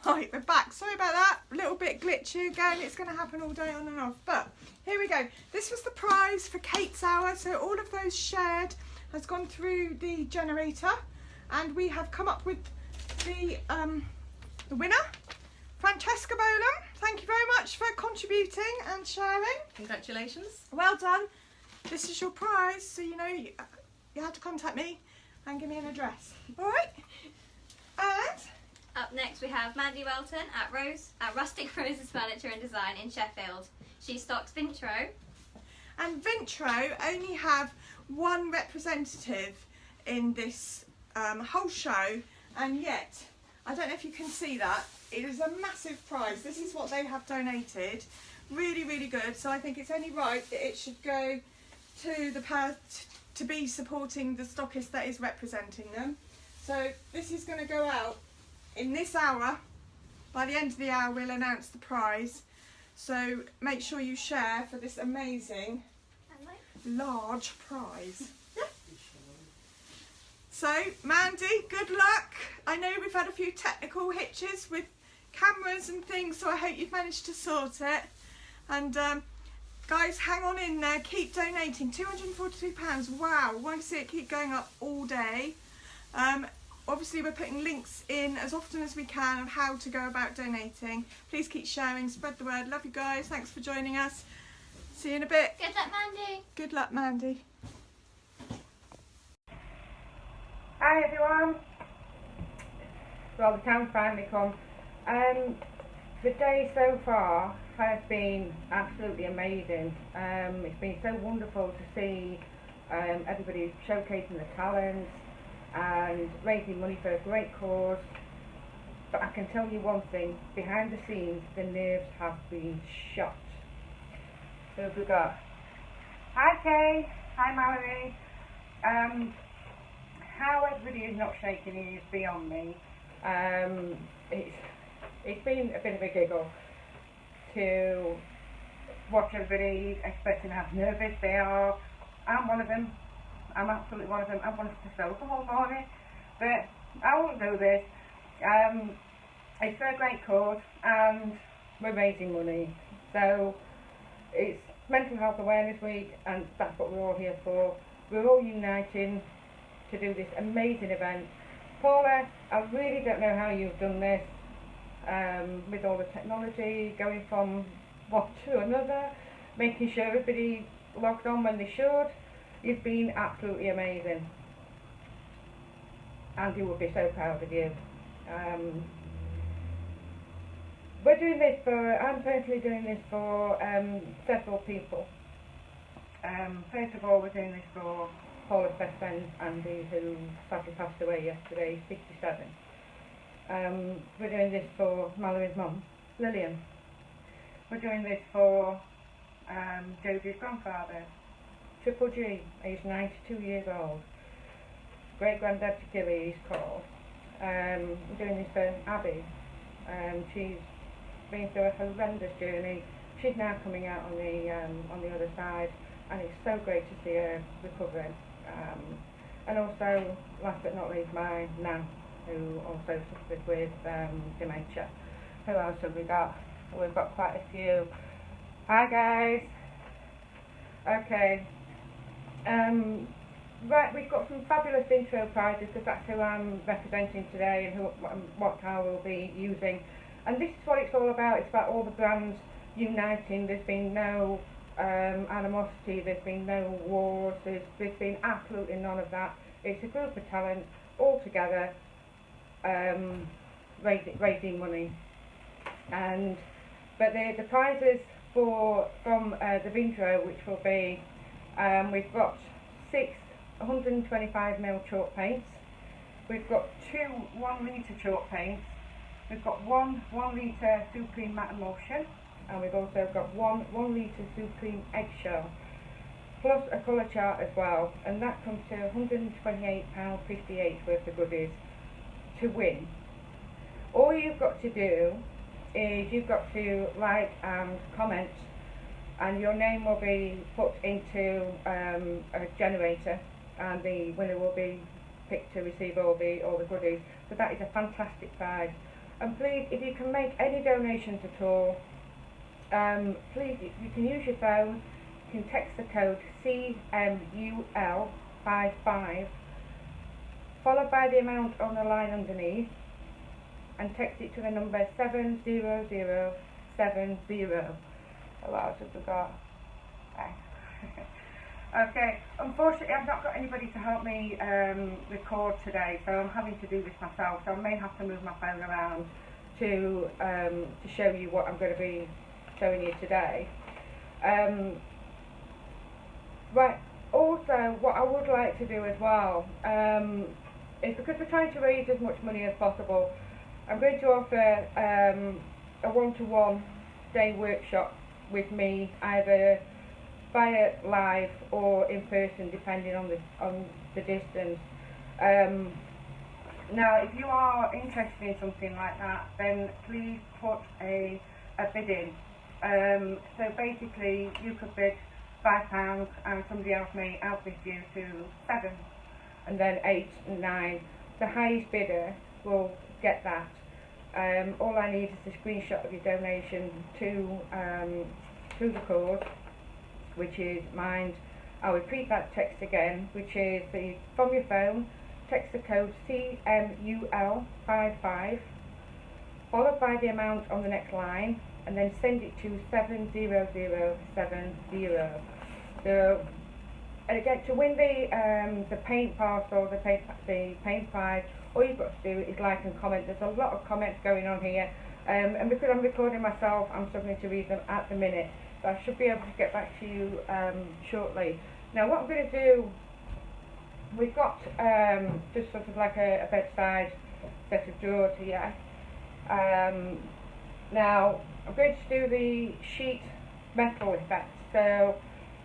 Right, we're back. Sorry about that. A little bit glitchy again. It's going to happen all day on and off. But here we go. This was the prize for Kate's Hour. So all of those shared has gone through the generator. And we have come up with the winner, Francesca Bolam. Thank you very much for contributing and sharing. Congratulations. Well done. This is your prize. So you know you had to contact me and give me an address. All right? And up next we have Mandy Welton at Rustic Roses Furniture and Design in Sheffield. She stocks Vintro. And Vintro only have one representative in this whole show, and yet, I don't know if you can see that, it is a massive prize. This is what they have donated. Really, really good. So I think it's only right that it should go to the to be supporting the stockist that is representing them. So this is going to go out in this hour. By the end of the hour we'll announce the prize, so make sure you share for this amazing large prize. Yeah. So Mandy, good luck. I know we've had a few technical hitches with cameras and things, so I hope you've managed to sort it. And guys, hang on in there, keep donating. £242, wow, I want to see it keep going up all day. Obviously we're putting links in as often as we can of how to go about donating. Please keep sharing, spread the word. Love you guys, thanks for joining us. See you in a bit. Good luck, Mandy. Good luck, Mandy. Hi everyone. Well, the time's finally come. The day so far has been absolutely amazing. It's been so wonderful to see everybody showcasing their talents and raising money for a great cause. But I can tell you one thing, behind the scenes the nerves have been shot. Who have we got? Hi Kay, hi Mallory. How everybody is not shaking is beyond me. It's been a bit of a giggle to watch everybody expressing how nervous they are. I'm one of them. I'm absolutely one of them. I wanted to soak the whole morning, but I won't do this. It's for a great cause and we're raising money. So it's Mental Health Awareness Week and that's what we're all here for. We're all uniting to do this amazing event. Paula, I really don't know how you've done this with all the technology, going from one to another, making sure everybody logged on when they should. You've been absolutely amazing. Andy will be so proud of you. We're doing this for, I'm personally doing this for several people. First of all, we're doing this for Paula's best friend Andy, who sadly passed away yesterday, 67. We're doing this for Mallory's mum, Lillian. We're doing this for Jodie's grandfather, Triple G, aged 92 years old. Great granddad to Gilly, he's called. We're doing this for Abby. She's been through a horrendous journey. She's now coming out on the other side, and it's so great to see her recovering. And also, last but not least, my nan, who also suffered with dementia. Who else have we got? We've got quite a few. Hi guys. Okay. Right, we've got some fabulous intro prizes because that's who I'm representing today and what I will be using. And this is what it's all about. It's about all the brands uniting. There's been no animosity, there's been no wars, there's been absolutely none of that. It's a group of talent all together raising money. But the prizes from the Vintro, which will be, we've got 6 125ml chalk paints, we've got 2 1 litre chalk paints, we've got 1 litre Supreme Matte Emulsion, and we've also got 1 litre Supreme Eggshell, plus a colour chart as well, and that comes to £128.58 worth of goodies to win. All you've got to do is you've got to like and comment, and your name will be put into a generator, and the winner will be picked to receive all the goodies. So that is a fantastic prize. And please, if you can make any donations at all, please, you can use your phone, you can text the code CMUL55, followed by the amount on the line underneath, and text it to the number 70070. What else have we got? Okay, unfortunately I've not got anybody to help me record today, so I'm having to do this myself, so I may have to move my phone around to show you what I'm going to be showing you today. Right, also what I would like to do as well is, because we're trying to raise as much money as possible, I'm going to offer a one-to-one day workshop with me, either via live or in person, depending on the distance. Now, if you are interested in something like that, then please put a bid in. So basically, you could bid £5 and somebody else may outbid you to 7, and then 8 and 9. The highest bidder will get that. All I need is a screenshot of your donation to the cause, which is mine. I'll repeat that text again, which is from your phone, text the code CMUL55, followed by the amount on the next line, and then send it to 70070. So, and again, to win the paint parcel, the paint prize, all you've got to do is like and comment. There's a lot of comments going on here, and because I'm recording myself, I'm struggling to read them at the minute. But I should be able to get back to you shortly. Now, what I'm going to do, we've got just sort of like a bedside set of drawers here. Now, I'm going to do the sheet metal effect. So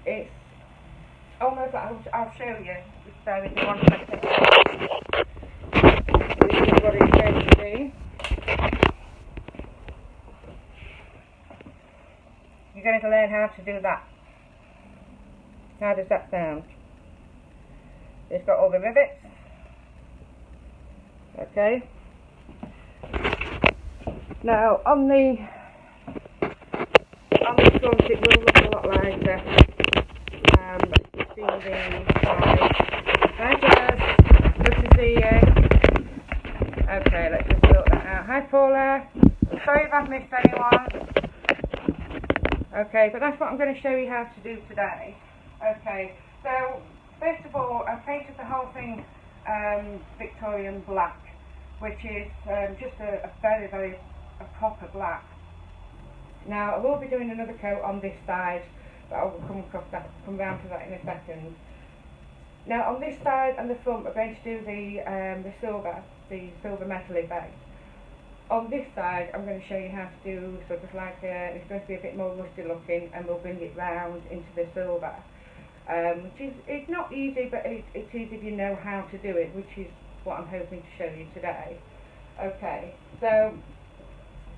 it's almost like, I'll show you. Just bear with me 1 second. This is what it's going to do. You're going to learn how to do that. How does that sound? It's got all the rivets. Okay. Now on the front it will look a lot lighter. You see the side. Hi Jazz, good to see you. Okay, let's just sort that out. Hi Paula. Sorry if I've missed anyone. Okay, but that's what I'm going to show you how to do today. Okay, so first of all, I've painted the whole thing Victorian black, which is just a very proper black. Now, I will be doing another coat on this side, but I'll come round to that in a second. Now, on this side and the front, we're going to do the silver metal effect. On this side, I'm going to show you how to do sort of like it's going to be a bit more rusty looking, and we'll bring it round into the silver. Which is, it's not easy, but it's easy if you know how to do it, which is what I'm hoping to show you today. Okay, so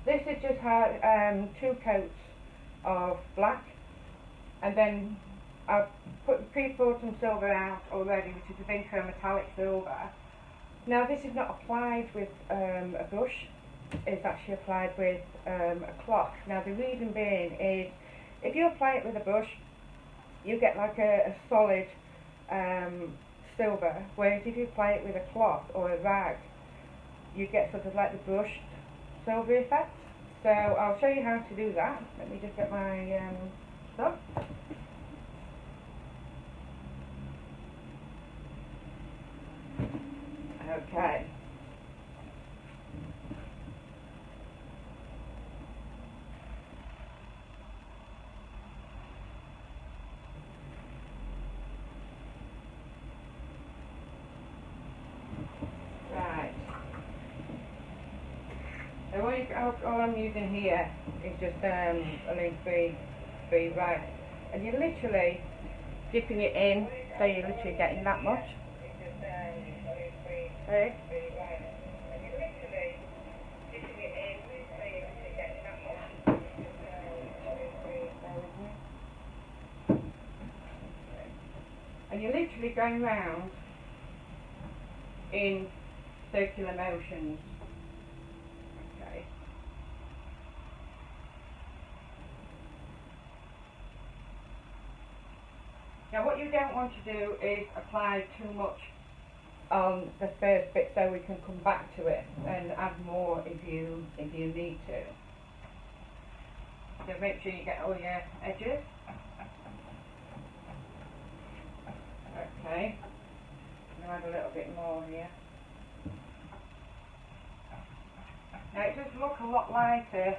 this is just how 2 coats of black, and then I've pre-poured some silver out already, which is a Vinco metallic silver. Now this is not applied with a brush. It's actually applied with a cloth. Now the reason being is, if you apply it with a brush, you get like a solid silver, whereas if you apply it with a cloth or a rag, you get sort of like the brushed silver effect. So I'll show you how to do that. Let me just get my stuff. Okay. All I'm using here is just a loose free rag, and you're literally dipping it in, so you're literally getting that much. Okay. And you're literally going round in circular motions. Okay. Now what you don't want to do is apply too much on the first bit, so we can come back to it and add more if you need to. So make sure you get all your edges. Okay, I'm going to add a little bit more here. Now it does look a lot lighter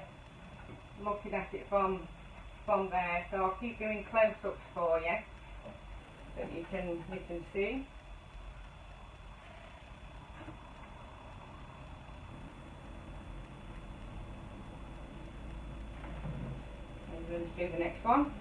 looking at it from there, so I'll keep doing close-ups for you so that you can see. I'm going to do the next one.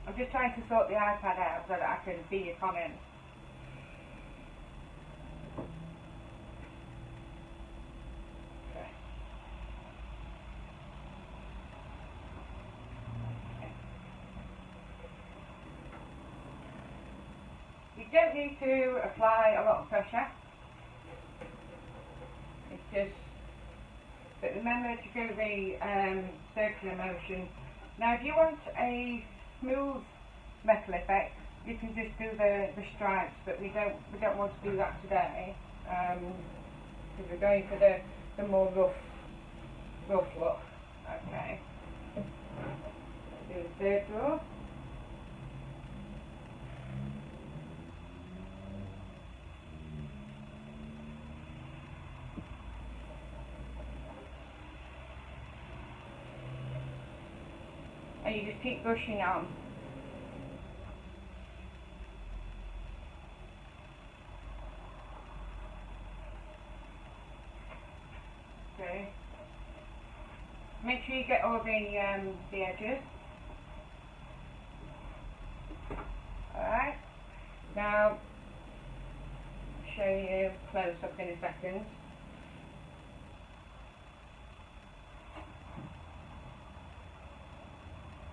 I'm just trying to sort the iPad out so that I can see your comments. Okay. You don't need to apply a lot of pressure. It's just, but remember to go the circular motion. Now if you want a smooth metal effect, you can just do the stripes, but we don't want to do that today, because we're going for the more rough look. Okay. Do the third row. And you just keep brushing on. Okay. Make sure you get all the edges. Alright. Now, I'll show you close up in a second.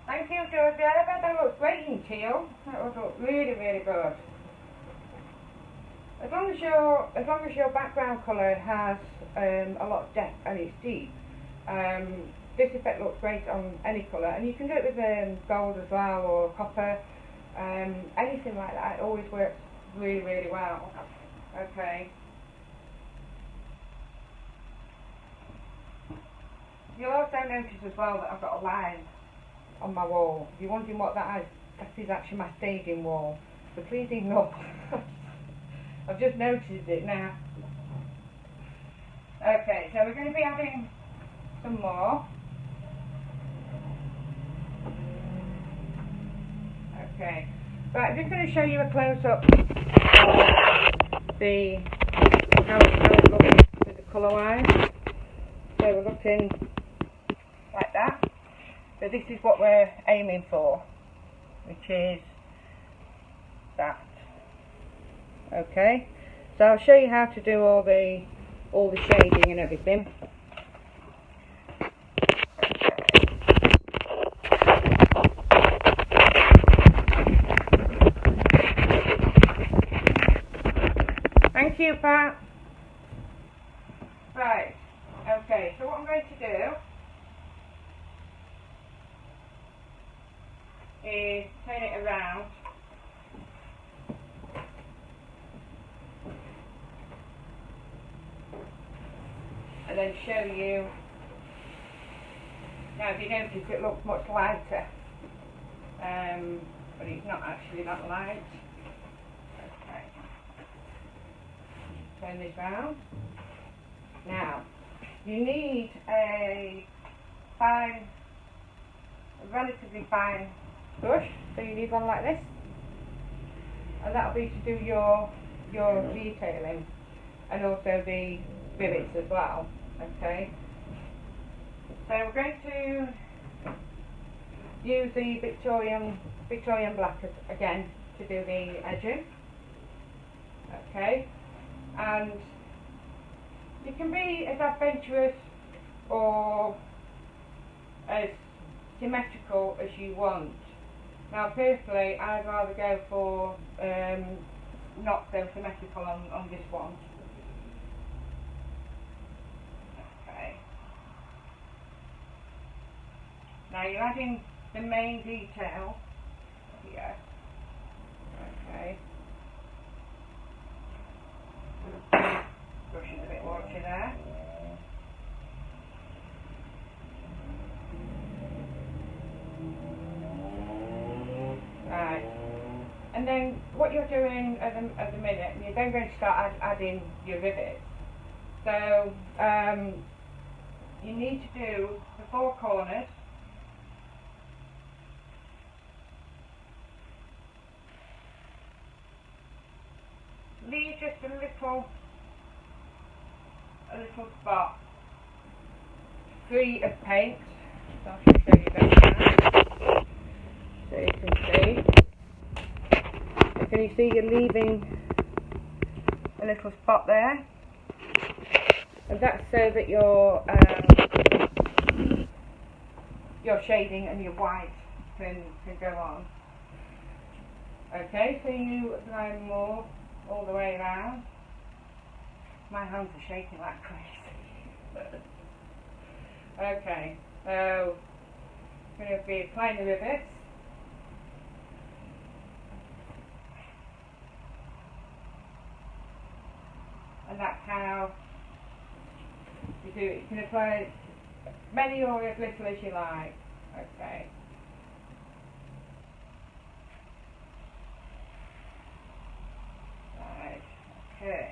Thank you, Georgia. I bet that looks great in teal. That would look really, really good. As long as your background colour has a lot of depth and it's deep, this effect looks great on any colour. And you can do it with gold as well, or copper, anything like that. It always works really, really well. Okay. You'll also notice as well that I've got a line on my wall. If you're wondering what that is actually my staging wall. So please ignore. I've just noticed it now. Okay, so we're going to be adding some more. Okay, right, I'm just going to show you a close-up of how it looks with the colour-wise. So we're looking like that. So this is what we're aiming for, which is that. Okay, so I'll show you how to do all the shading and everything. Thank you, Pat. Right, okay, so what I'm going to do is turn it around and then show you. Now if you notice it looks much lighter, but it's not actually that light. Okay. Turn this round. Now you need a relatively fine brush, so you need one like this, and that'll be to do your detailing and also the rivets as well. Okay, so we're going to use the Victorian black again to do the edging. Okay, and you can be as adventurous or as symmetrical as you want. Now personally I'd rather go for not so symmetrical on this one. Now you're adding the main detail here. Okay. Brushing a bit water there. Right. And then what you're doing at the minute, you're then going to start adding your rivets. So you need to do the 4 corners. Leave just a little spot free of paint. So I can show you that. So you can see. Can you see you're leaving a little spot there? And that's so that your shading and your white can go on. Okay, so you apply more all the way around. My hands are shaking like crazy. Okay, so I'm going to be applying the rivets. And that's how you do it. You can apply as many or as little as you like. Okay. Right. Okay.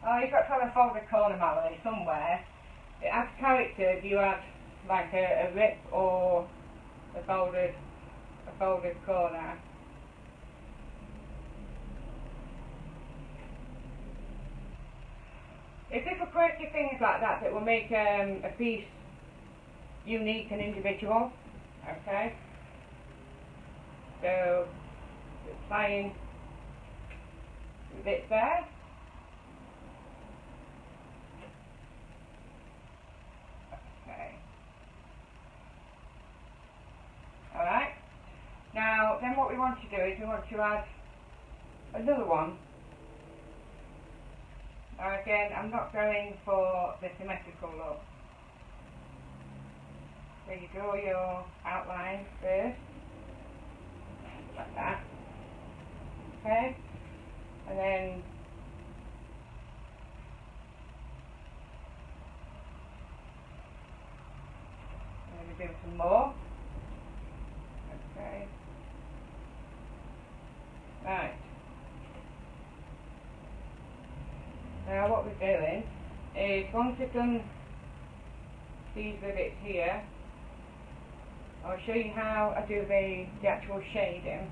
Oh, you've got to have a folded corner, Mallory, somewhere. It adds character if you add like a rip or a folded corner. It's little quirky things like that that will make a piece unique and individual. Okay. So applying the bits there. Okay. Alright. Now then what we want to do is we want to add another one. Now again, I'm not going for the symmetrical look. So you draw your outline first, like that. Okay? And then I'm going to do some more. Okay. Right. Now what we're doing is, once we've done these rivets here, I'll show you how I do the actual shading.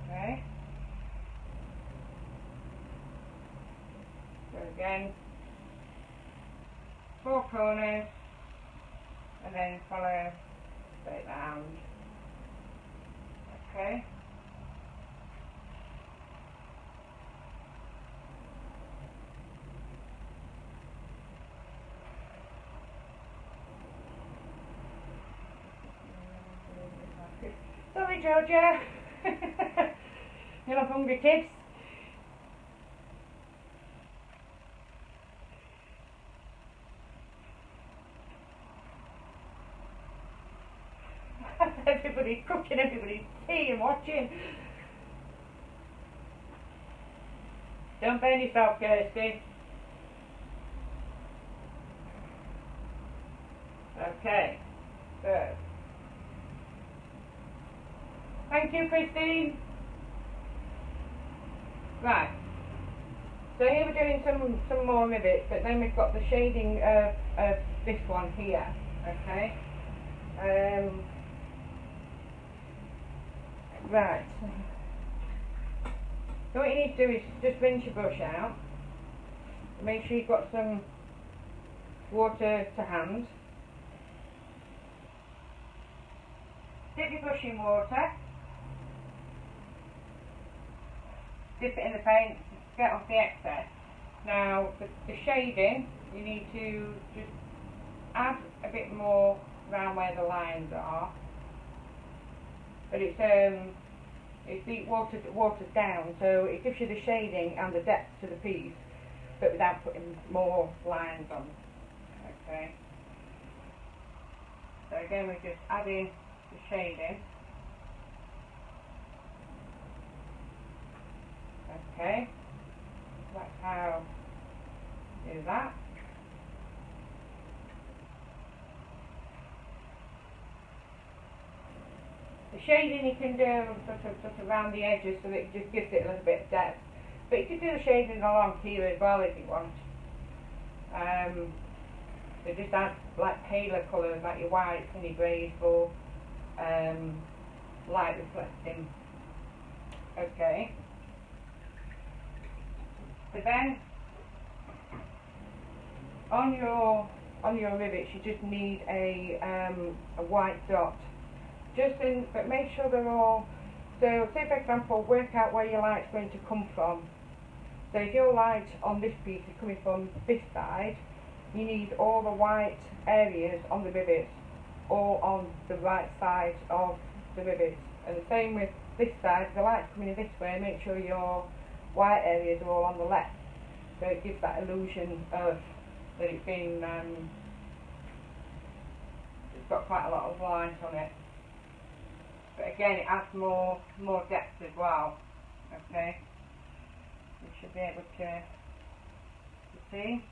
Okay. So again, 4 corners, and then follow straight round. Okay. Sorry, Georgia. You're not hungry, kids. Everybody's cooking, everybody's tea and watching. Don't burn yourself, Kirsty. Okay, so. Thank you, Christine. Right. So here we're doing some more rivets, but then we've got the shading of this one here. Okay. Right. So what you need to do is just rinse your brush out. Make sure you've got some water to hand. Dip your brush in water. Dip it in the paint, get off the excess. Now the shading, you need to just add a bit more around where the lines are. But it's It's deep watered down, so it gives you the shading and the depth to the piece, but without putting more lines on. Okay. So again, we're just adding the shading. Okay. That's how you do that. The shading you can do sort of around the edges so that it just gives it a little bit of depth. But you can do the shading along here as well if you want. So just add like paler colours like your whites and your greys for light reflecting. Okay. So then on your rivets you just need a white dot. But make sure they're all, so say for example, work out where your light's going to come from. So if your light on this piece is coming from this side, you need all the white areas on the rivets all on the right side of the rivets. And the same with this side, if the light's coming in this way, make sure your white areas are all on the left. So it gives that illusion of that it's been, it's got quite a lot of light on it. But again, it adds more depth as well. Okay, you should be able to see.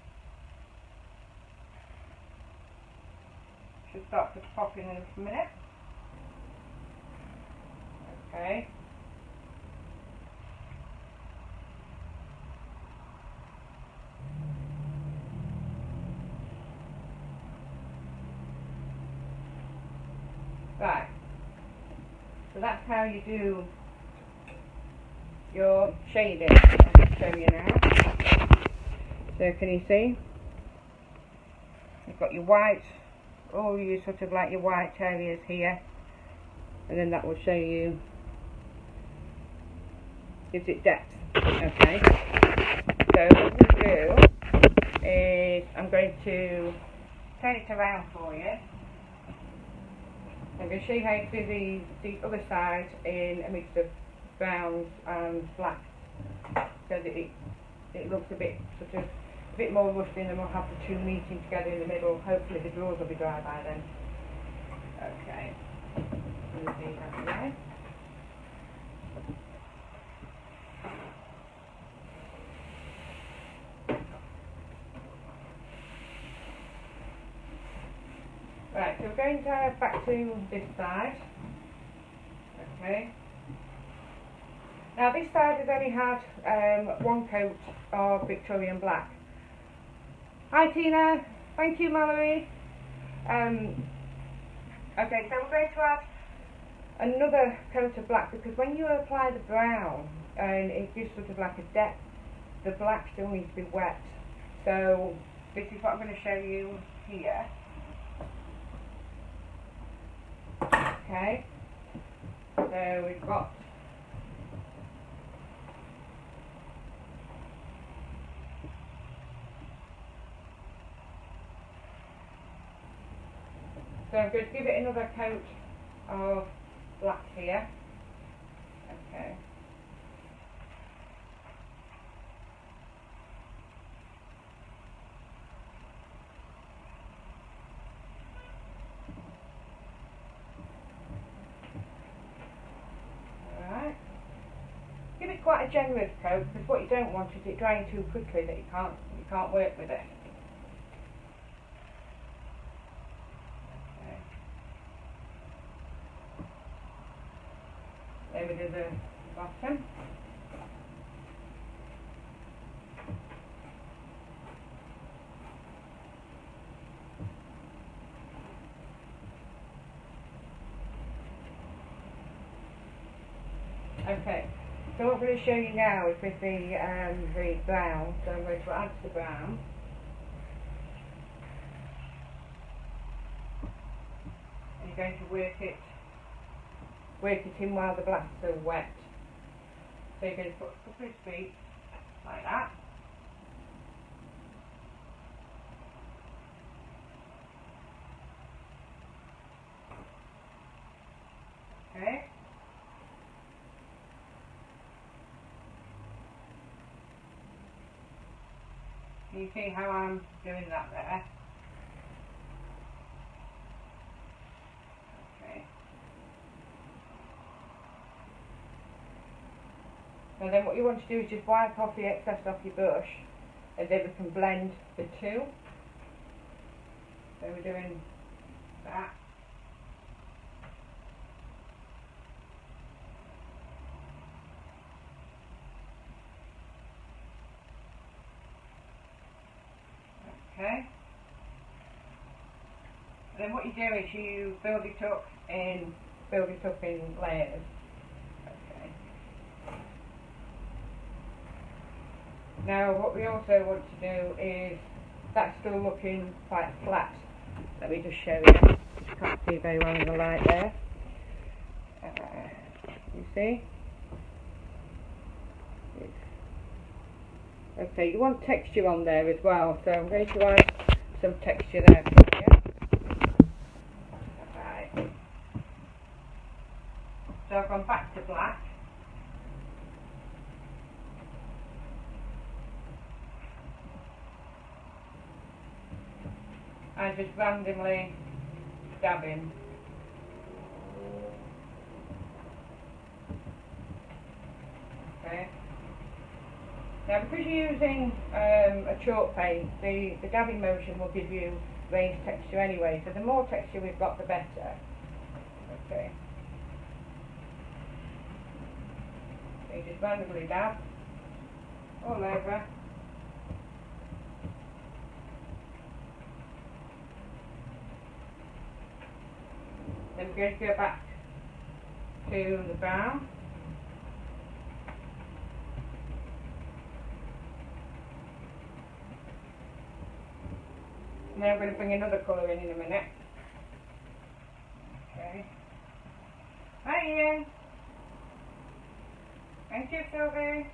Should start to pop in a minute. Okay. Right. So that's how you do your shading. I'll show you now. So can you see? You've got your white, all your sort of like your white areas here, and then that will show you, gives it depth. Okay. So what I'm going to do is I'm going to turn it around for you. I'm going to show you how to do the other side in a mix of browns and blacks, so that it looks a bit a bit more rusty, and then we'll have the two meeting together in the middle. Hopefully the drawers will be dry by then. Okay. Move these out of the way. Right, so we're going to back to this side. Okay. Now this side has only had one coat of Victorian black. Hi Tina, thank you Mallory. Okay, so we're going to add another coat of black, because when you apply the brown and it gives sort of like a depth, the black still needs to be wet. So this is what I'm going to show you here. Okay, so we've got so I'm going to give it another coat of black here. Okay. Give it quite a generous coat, because what you don't want is it drying too quickly that you can't work with it. Okay. There we do the bottom. Okay. So what I'm going to show you now is with the brown. So I'm going to add the brown. And you're going to work it in while the black's still wet. So you're going to put a couple of streaks like that. Okay. Can you see how I'm doing that there? Okay. And then what you want to do is just wipe off the excess off your brush, and then we can blend the two. So we're doing that. Okay. Then what you do is you build it up in layers. Okay. Now what we also want to do is, that's still looking quite flat. Let me just show you. You can't see very well in the light there. You see? Okay, you want texture on there as well, so I'm going to add some texture there for you. Alright. So I've gone back to black. And just randomly dabbing. Okay. Now because you're using a chalk paint, the dabbing motion will give you raised texture anyway, so the more texture we've got the better. Okay. So you just randomly dab all over. Then we're going to go back to the brown. And then I'm going to bring another colour in a minute. Okay. Hi Ian. Thank you, Sylvie.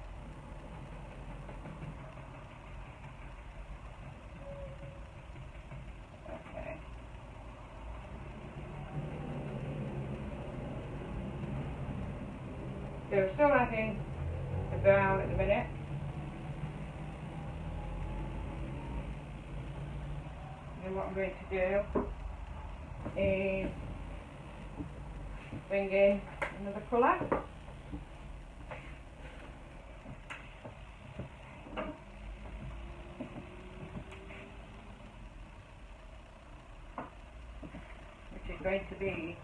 Okay. So we're still adding the brown at the minute. And what I'm going to do is bring in another colour. Which is going to be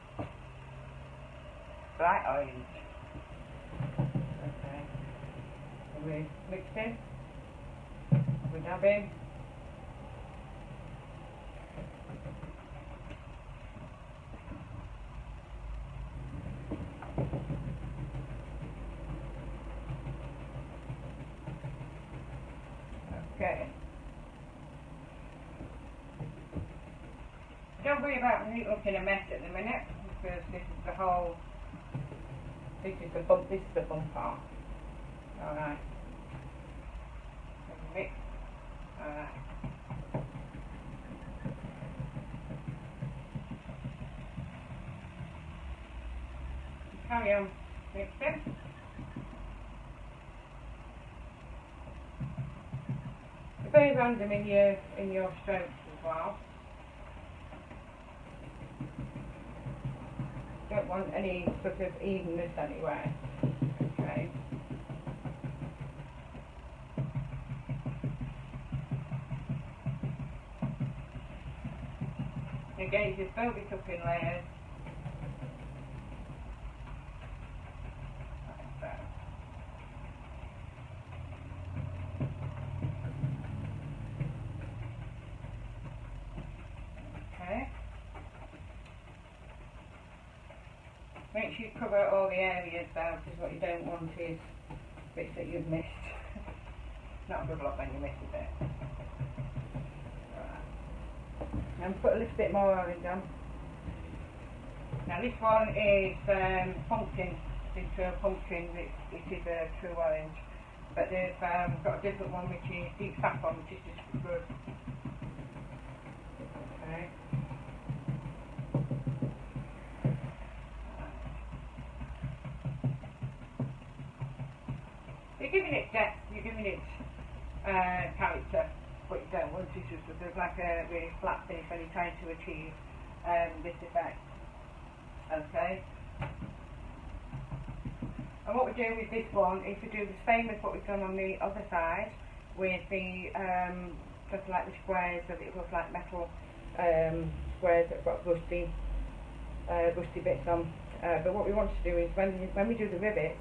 bright orange. Okay. So we're mixing, we're dabbing. Okay. Don't worry about it looking a mess at the minute, because this is the bump part. Alright. Mix. Alright. Carry on mixing. Very random in your strokes as well. Don't want any sort of evenness anywhere. Okay. Again, just build it up in layers. Make sure you cover all the areas though, because what you don't want is bits that you've missed. Not a good luck when you miss a bit. Right. And put a little bit more orange on. Now this one is pumpkin, into a pumpkin, it is a true orange. But they've got a different one which is deep saffron, which is just good. Okay. You're giving it depth, you're giving it character. what you don't want is just sort of like a really flat finish when you're trying to achieve this effect. Okay. And what we're doing with this one is to do the same as what we've done on the other side with the just like the squares that it looks like metal squares that have got rusty bits on. But what we want to do is when we do the rivets,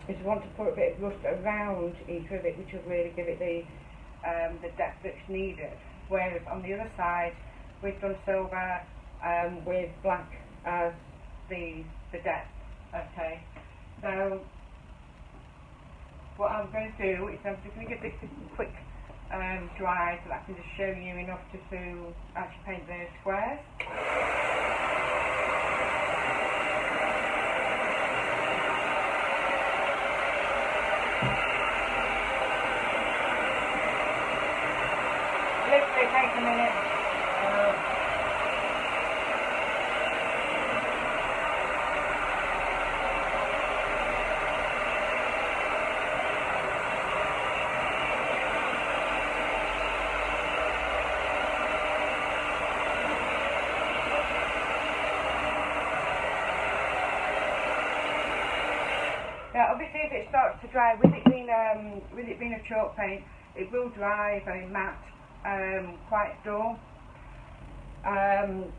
is we want to put a bit of rust around each rivet, which will really give it the depth that's needed. Whereas on the other side, we've done silver with black as the depth. Okay. So what I'm going to do is I'm just going to give this a quick dry so that I can just show you enough to actually paint the squares. Literally takes a minute. Now, obviously, if it starts to dry, with it being a chalk paint, it will dry very matte, quite dull. And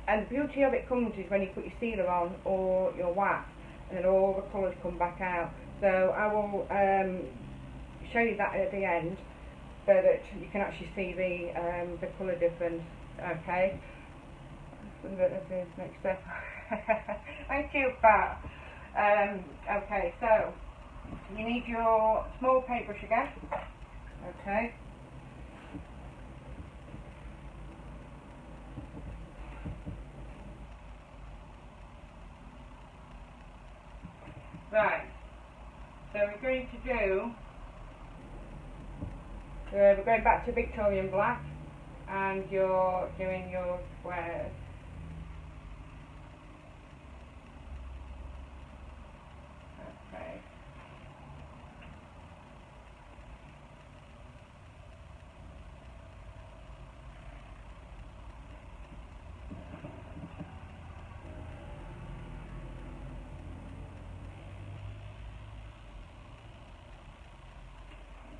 the beauty of it comes is when you put your sealer on or your wax, and then all the colours come back out. So I will show you that at the end, so that you can actually see the colour difference. Okay. That's the next step. Thank you, Pat. Okay, so you need your small paintbrush again. Okay. Right. So we're going to do. We're going back to Victorian black, and you're doing your squares. Okay.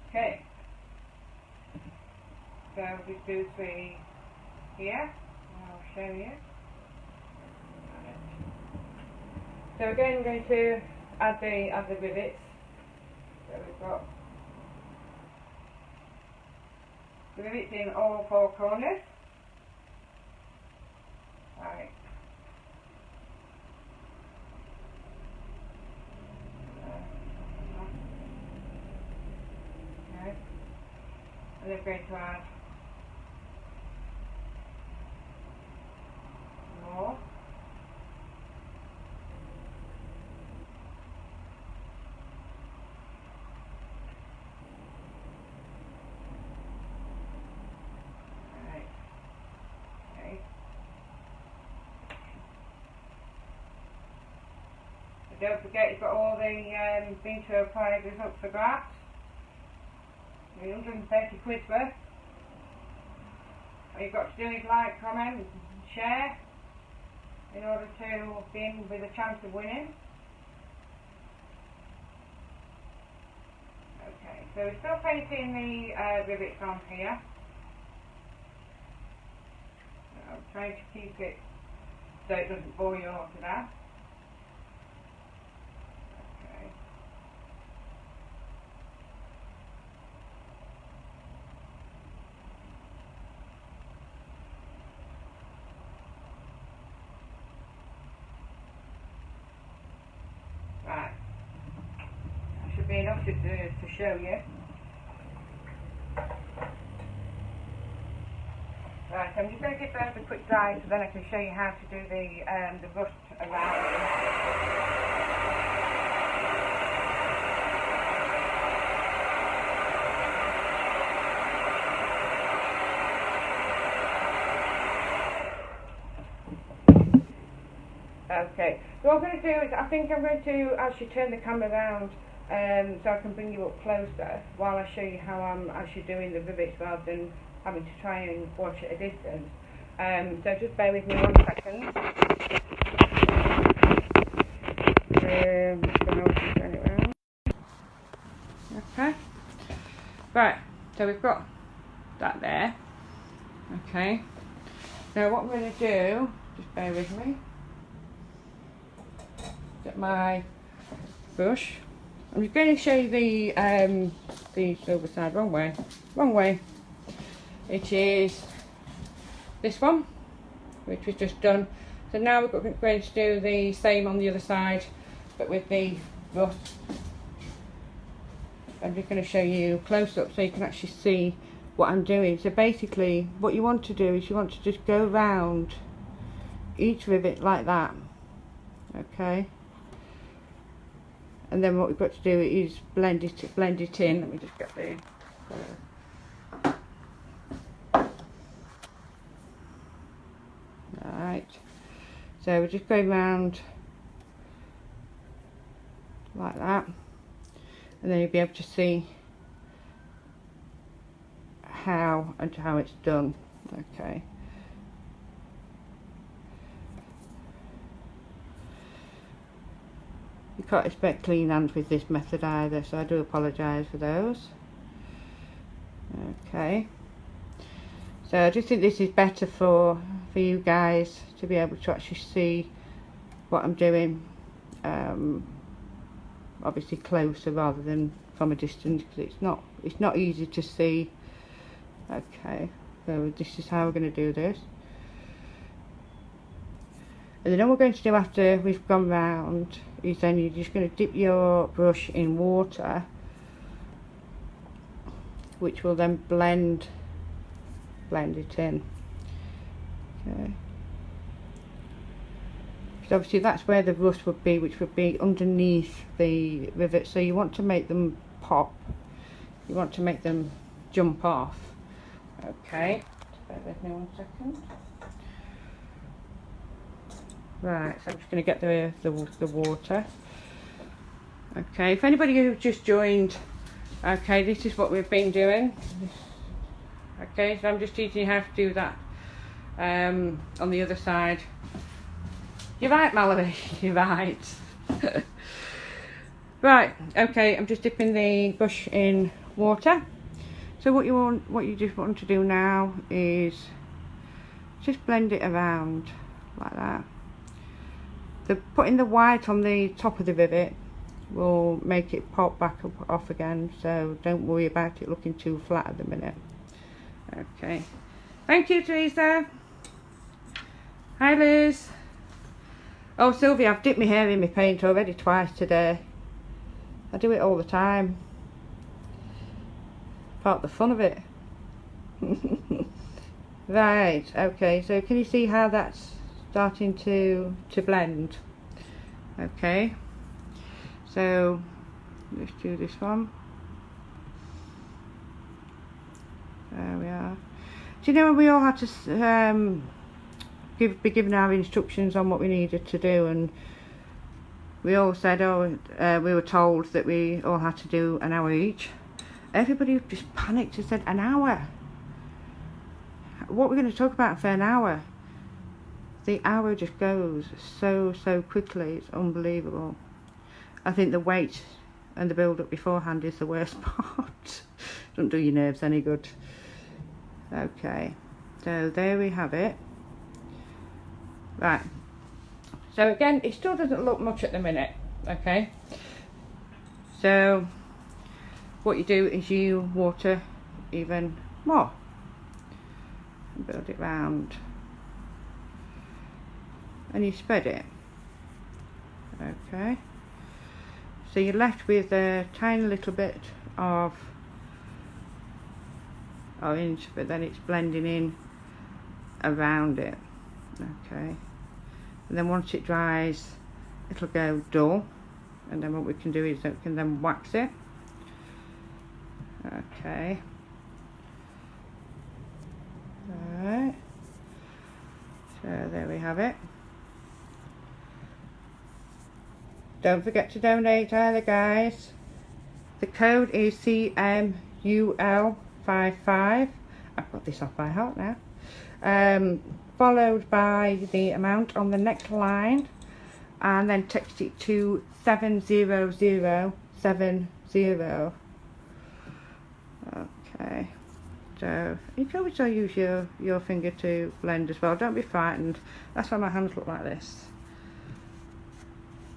Okay. So we do 3 here. I'll show you. So again, I'm going to add the rivets. So we've got the rivets in all 4 corners. Right. Okay. And then going to add more. Don't forget you've got all the things to apply this up for grass. 130 quid worth. All you've got to do is like, comment, and share in order to be in with a chance of winning. Okay, so we're still painting the rivets on here. I'm trying to keep it so it doesn't bore you all to death. Right, that should be enough to show you. Right, so I'm just going to give those a quick dry so then I can show you how to do the rust around them. Okay, so what I'm going to do is I think I'm going to actually turn the camera around so I can bring you up closer while I show you how I'm actually doing the rivets rather than having to try and watch at a distance. So just bear with me 1 second. Just going to turn it around. Okay. Right, so we've got that there. Okay. Now what I'm going to do, just bear with me. Get my brush. I'm just going to show you the silver side. Wrong way. It is this one, which we've just done. So now we're going to do the same on the other side, but with the brush. I'm just going to show you close up so you can actually see what I'm doing. So basically what you want to do is you want to just go round each rivet like that, okay, and then what we've got to do is blend it in. Let me just get the right, so we're just going round like that, and then you'll be able to see how it's done. Okay. You can't expect clean hands with this method either, so I do apologise for those. Okay. So I just think this is better for you guys to be able to actually see what I'm doing. Obviously closer rather than from a distance, because it's not easy to see. Okay, so this is how we're going to do this. And then all we're going to do after we've gone round is then you're just going to dip your brush in water, which will then blend it in. Okay. So obviously that's where the rust would be, which would be underneath the rivet. So you want to make them pop. You want to make them jump off. Okay. Bear with me 1 second. Right, so I'm just going to get the water. Okay, if anybody who just joined, okay, this is what we've been doing. Okay, so I'm just teaching you how to do that on the other side. You're right, Mallory, you're right. Right, okay, I'm just dipping the brush in water. So what you just want to do now is just blend it around like that. Putting the white on the top of the rivet will make it pop back off again, so don't worry about it looking too flat at the minute. Okay, thank you, Teresa. Hi, Liz. Oh, Sylvia, I've dipped my hair in my paint already twice today. I do it all the time. Part of the fun of it. Right, okay, so can you see how that's starting to blend? Okay, so let's do this one. There we are. Do you know when we all had to be given our instructions on what we needed to do, and we all said, we were told that we all had to do an hour each? Everybody just panicked and said, an hour? What we're going to talk about for an hour? The hour just goes so quickly, it's unbelievable. I think the wait and the build up beforehand is the worst part. Doesn't do your nerves any good. Okay, so there we have it. Right, so again, it still doesn't look much at the minute. Okay, so what you do is you water even more and build it round, and you spread it. Okay, so you're left with a tiny little bit of orange, but then it's blending in around it. Okay, and then once it dries, it'll go dull, and then what we can do is we can then wax it. Okay, alright, so there we have it. Don't forget to donate either, guys. The code is CMUL55. I've got this off by heart now. Followed by the amount on the neckline, and then text it to 70070. Okay, so you can always use your finger to blend as well. Don't be frightened. That's why my hands look like this.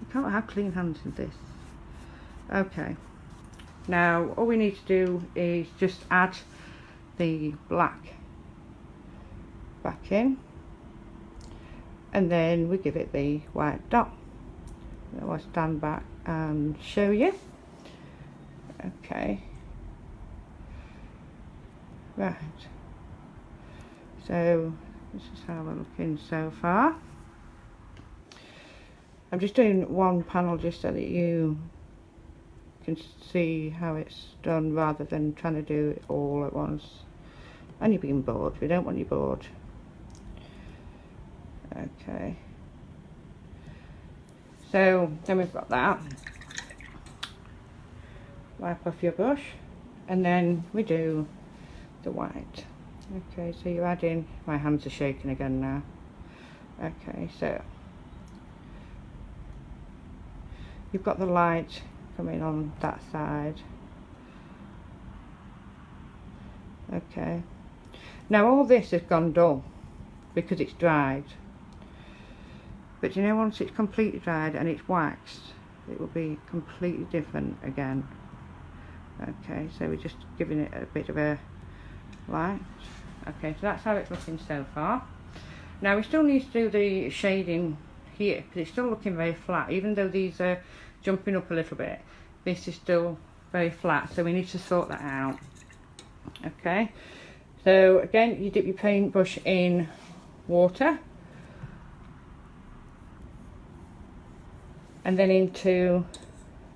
You can't have clean hands in this. Okay, now all we need to do is just add the black back in, and then we give it the white dot. Now I'll stand back and show you. Okay, right, so this is how we're looking so far. I'm just doing one panel just so that you can see how it's done rather than trying to do it all at once and you're being bored. We don't want you bored. Okay, so then we've got that. Wipe off your brush, and then we do the white. Okay, so you're adding, my hands are shaking again now. Okay, so you've got the light coming on that side. Okay, now all this has gone dull because it's dried, but you know, once it's completely dried and it's waxed, it will be completely different again. Okay, so we're just giving it a bit of a light. Okay, so that's how it's looking so far. Now we still need to do the shading here because it's still looking very flat, even though these are jumping up a little bit. This is still very flat, so we need to sort that out. Okay, so again, you dip your paintbrush in water and then into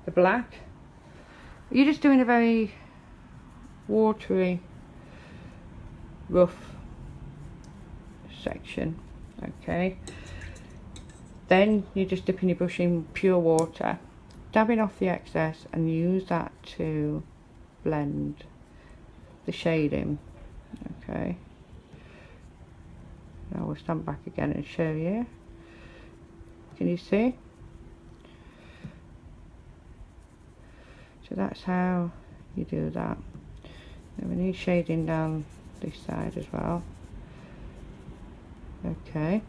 the black. You're just doing a very watery, rough section. Okay, then you're just dipping your brush in pure water, dabbing off the excess, and use that to blend the shading. Okay, now we'll stand back again and show you. Can you see? So that's how you do that. Now we need shading down this side as well. Okay,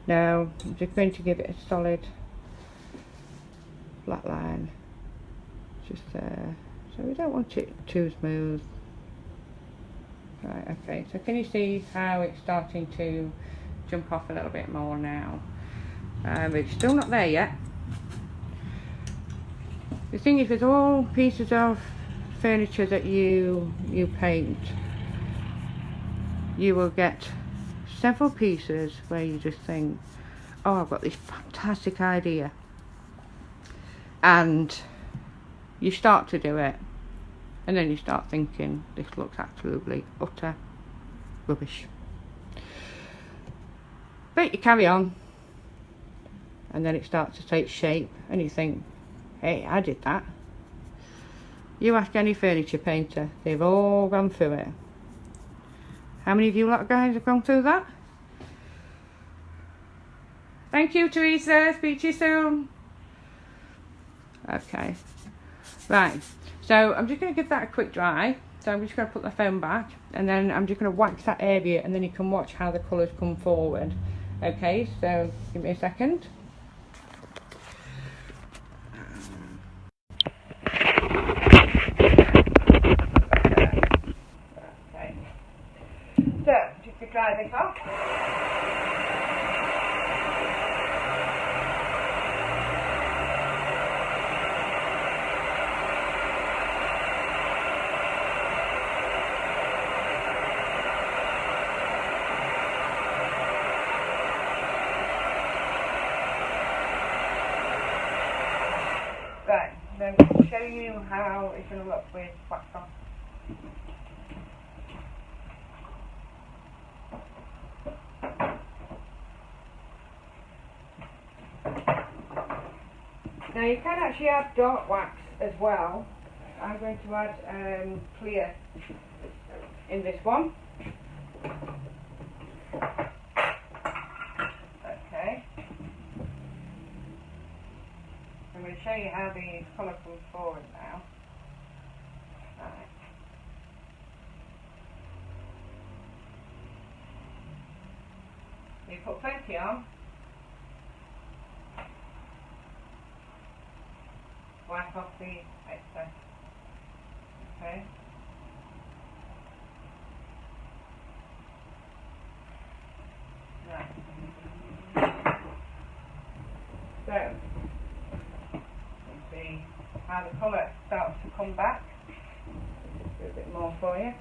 now I'm just going to give it a solid flat line just there, so we don't want it too smooth. Right, okay, so can you see how it's starting to jump off a little bit more now? But it's still not there yet. The thing is, with all pieces of furniture that you paint, you will get several pieces where you just think, oh, I've got this fantastic idea, and you start to do it, and then you start thinking, this looks absolutely utter rubbish. But you carry on, and then it starts to take shape, and you think, hey, I did that. You ask any furniture painter, they've all gone through it. How many of you lot guys have gone through that? Thank you, Teresa. Speak to you soon. Okay, right, so I'm just going to give that a quick dry. So I'm just going to put the phone back, and then I'm just going to wax that area, and then you can watch how the colours come forward. Okay, so give me a second. Okay, so just to dry this off. Right, then I'll show you how it's going to look with wax on. Now you can actually add dark wax as well, I'm going to add clear in this one. Okay. I'm going to show you how the colour comes forward now. Right. You put plenty on. Wipe off the excess. Okay. Right. So, you see how the colour starts to come back. Just do a bit more for you.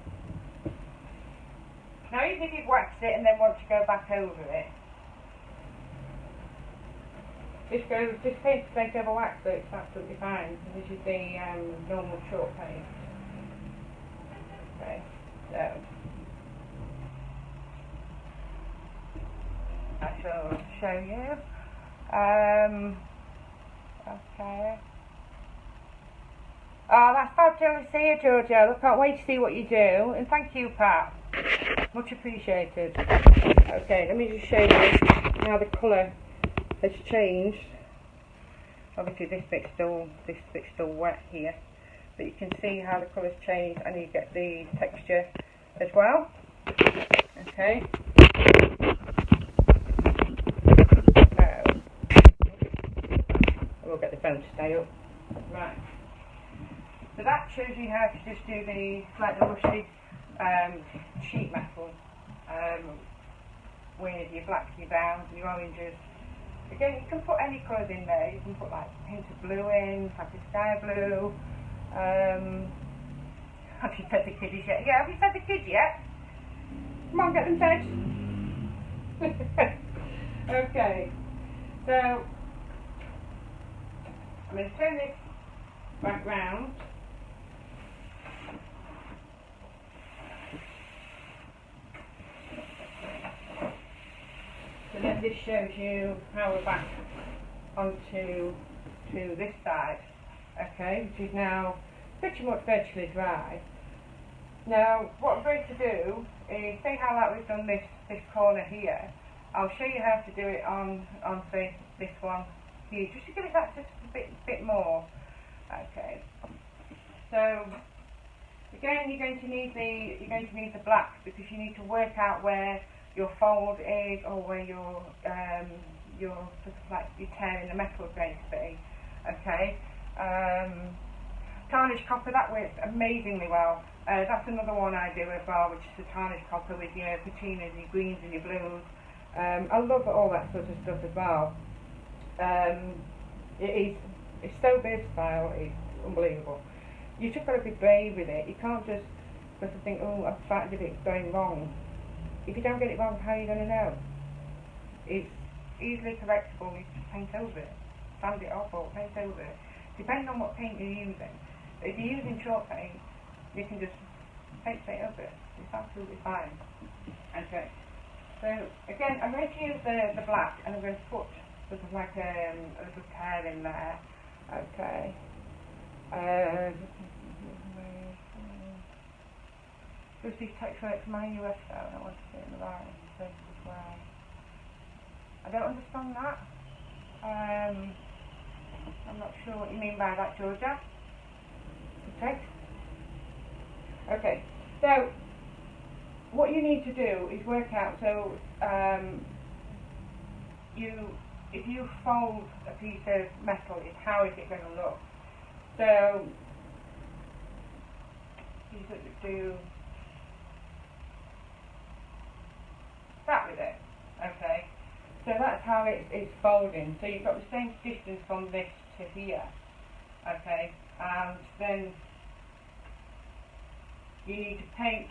Now, even if you've waxed it and then want to go back over it, just paint over wax, so it's absolutely fine. This is the normal chalk paint. Okay, so I shall show you. Okay. Oh, that's fabulous to see you, Georgia. I can't wait to see what you do. And thank you, Pat. Much appreciated. Okay, let me just show you how the colour has changed. Obviously this bit's still wet here, but you can see how the colour's changed and you get the texture as well. Okay. We'll get the phone to stay up. Right. So that shows you how to just do the slightly rusty sheet metal with your blacks, your browns, your oranges. Again, you can put any colours in there. You can put like a hint of blue in, like a sky blue. Have you fed the kiddies yet? Yeah, have you fed the kids yet? Come on, get them fed. Okay, so I'm going to turn this back round. So then this shows you how we're back onto this side, okay, which is now pretty much virtually dry. Now what I'm going to do is, see how like we've done this corner here, I'll show you how to do it on say this one here, just to give it that just a bit more. Okay. So again, you're going to need the black, because you need to work out where your fold is, or where your sort of like your tear in the metal is going to be. Okay. Tarnished copper, that works amazingly well. That's another one I do as well, which is the tarnished copper with your patinas, your greens and your blues. I love all that sort of stuff as well. It's so versatile, it's unbelievable. You just got to be brave with it. You can't just sort of think, oh, I'm frightened of it going wrong. If you don't get it wrong, how are you going to know? It's easily correctable. You just paint over it, sand it off, or paint over it, depending on what paint you're using. But if you're using chalk paint, you can just paint straight over it. It's absolutely fine. Okay. So again, I'm going to use the black, and I'm going to put sort of like a little tear in there. Okay. Just these texture from my US style, I want to see it in the right place as well. I don't understand that. I'm not sure what you mean by that, Georgia. Okay. Okay. So what you need to do is work out. So if you fold a piece of metal, how is it going to look? So you sort of do that with it. Okay. So that's how it's folding. So you've got the same distance from this to here. Okay. And then you need to paint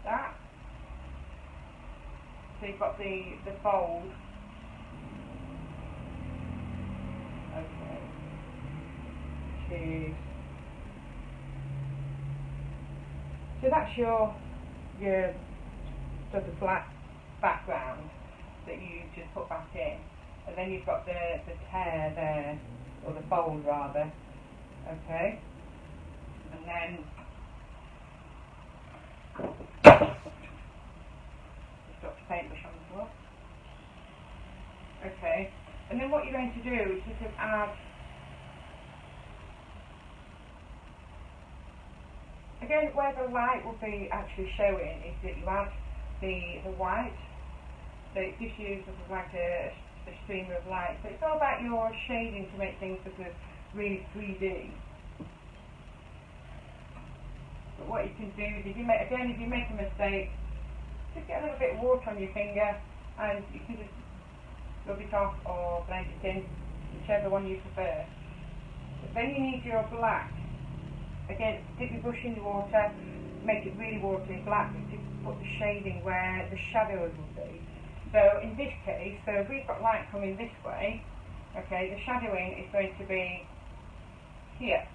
that. So you've got the fold. Okay. Cheese. So that's your sort of black background that you just put back in, and then you've got the tear there or the fold rather. Okay, and then just got the paintbrush on the floor. Okay, and then what you're going to do is sort of add, again, where the light will be actually showing is that you add the white, so it gives you sort of like a streamer of light. So it's all about your shading to make things sort of really 3D. But what you can do is, if you make a mistake, just get a little bit of water on your finger and you can just rub it off or blend it in, whichever one you prefer. But then you need your black. Again, dip your brush in the water, make it really watery black to put the shading where the shadows will be. So in this case, so if we've got light coming this way, okay, the shadowing is going to be here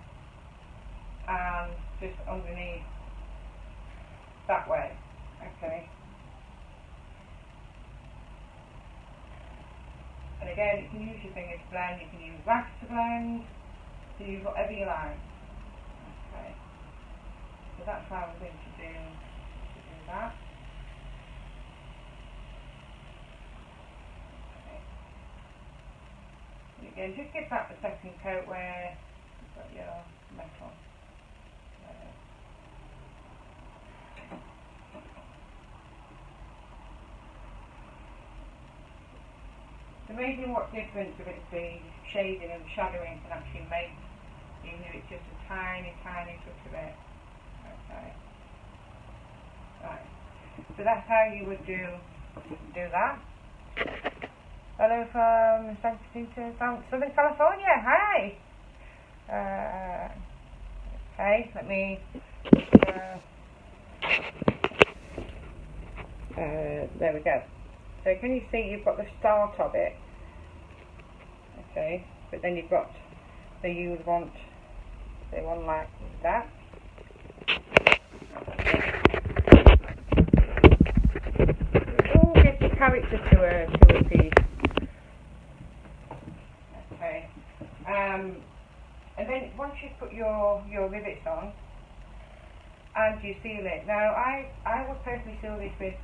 and just underneath that way, okay. And again, you can use your fingers to blend, you can use wax to blend, you can use whatever you like. Okay. So that's how we're going to do that. Okay. And again, just give that the second coat where you've got your metal. It's amazing what difference the shading and shadowing can actually make, even if it's just a tiny, tiny touch of it. Okay. Right. So that's how you would do that. Hello from Southern California. Hi. Okay. Let me. There we go. So can you see you've got the start of it? Okay, but then you've got you would want say one like that. It all gives the character to a piece. Okay, and then once you've put your rivets on and you seal it. Now I would personally seal this with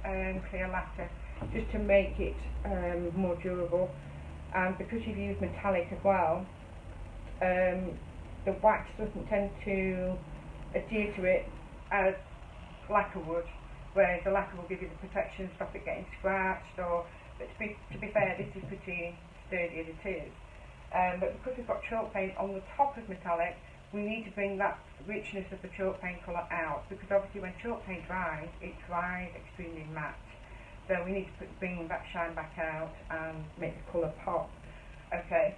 clear lacquer, just to make it more durable, and because you've used metallic as well, the wax doesn't tend to adhere to it as lacquer would, whereas the lacquer will give you the protection, stop it getting scratched, but to be fair, this is pretty sturdy as it is. But because we've got chalk paint on the top of metallic, we need to bring that richness of the chalk paint colour out, because obviously when chalk paint dries, it dries extremely matte. So we need to bring that shine back out and make the colour pop. Okay.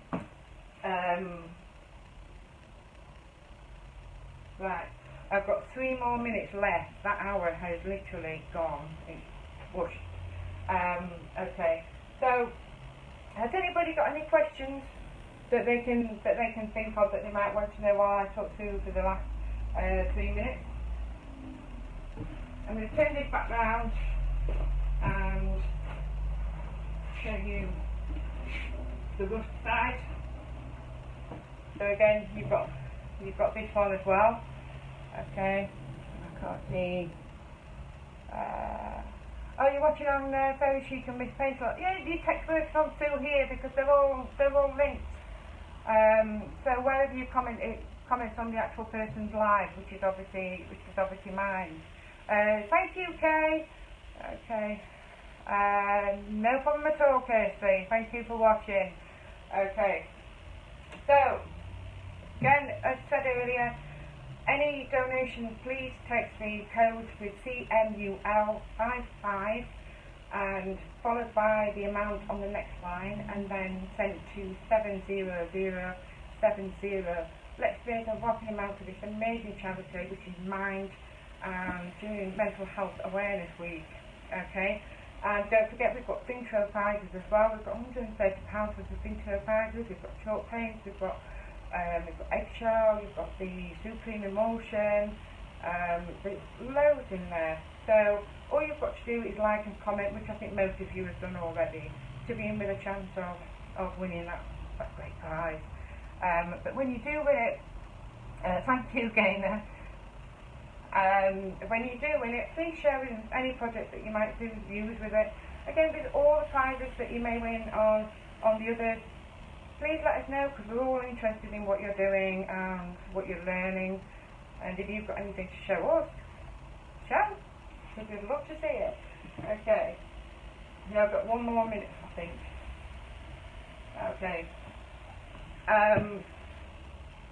Right. I've got 3 more minutes left. That hour has literally gone. It's whooshed. Okay. So, has anybody got any questions that they can think of that they might want to know while I talk through for the last 3 minutes? I'm going to turn this back round and show you the rust side. So again, you've got this one as well. Okay, I can't see. Oh, you're watching on Fairy Chic and Miss Pencil. Yeah, the textbooks on still here because they're all linked. So wherever you comment, it comments on the actual person's live, which is obviously mine. Thank you, Kay. Okay. No problem at all, Kirsty. Thank you for watching. Okay. So, again, as I said earlier, any donations, please text the code with CMUL55 and followed by the amount on the next line, and then sent to 70070. Let's raise a whopping amount for this amazing charity, which is Mind, during Mental Health Awareness Week. Okay, and don't forget we've got Vintro prizes as well. We've got £130 worth of Vintro prizes. We've got chalk paints, we've got eggshell, we've got the Supreme Emulsion. There's loads in there. So all you've got to do is like and comment, which I think most of you have done already, to be in with a chance of winning that great prize. But when you do win it, thank you Gaynor. When you do win it, please share with any project that you might use with it. Again, with all the prizes that you may win on the others, please let us know, because we're all interested in what you're doing and what you're learning. And if you've got anything to show us, show, because we'd love to see it. Okay, now I've got 1 more minute, I think. Okay.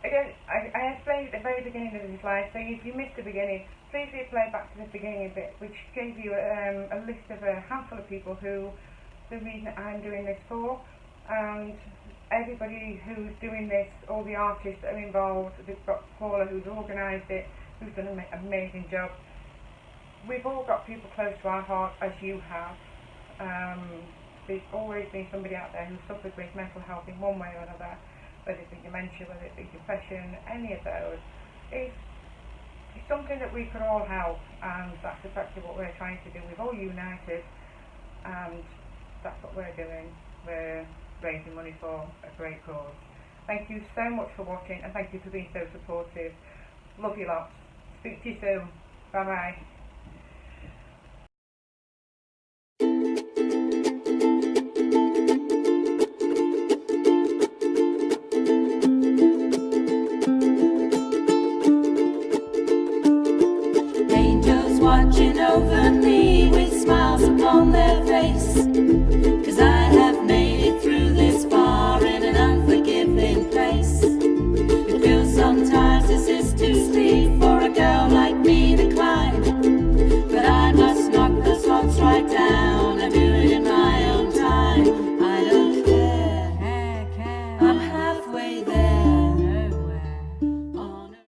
Again, I explained at the very beginning of this slide, so if you missed the beginning, please replay back to the beginning a bit, which gave you a list of a handful of people who the reason I'm doing this for, and everybody who's doing this, all the artists that are involved. We've got Paula who's organised it, who's done an amazing job. We've all got people close to our heart, as you have. There's always been somebody out there who suffers with mental health in one way or another, whether it be dementia, whether it be depression, any of those. It's something that we could all help, and that's exactly what we're trying to do. We've all united, and that's what we're doing. We're raising money for a great cause. Thank you so much for watching, and thank you for being so supportive. Love you lots. Speak to you soon. Bye bye.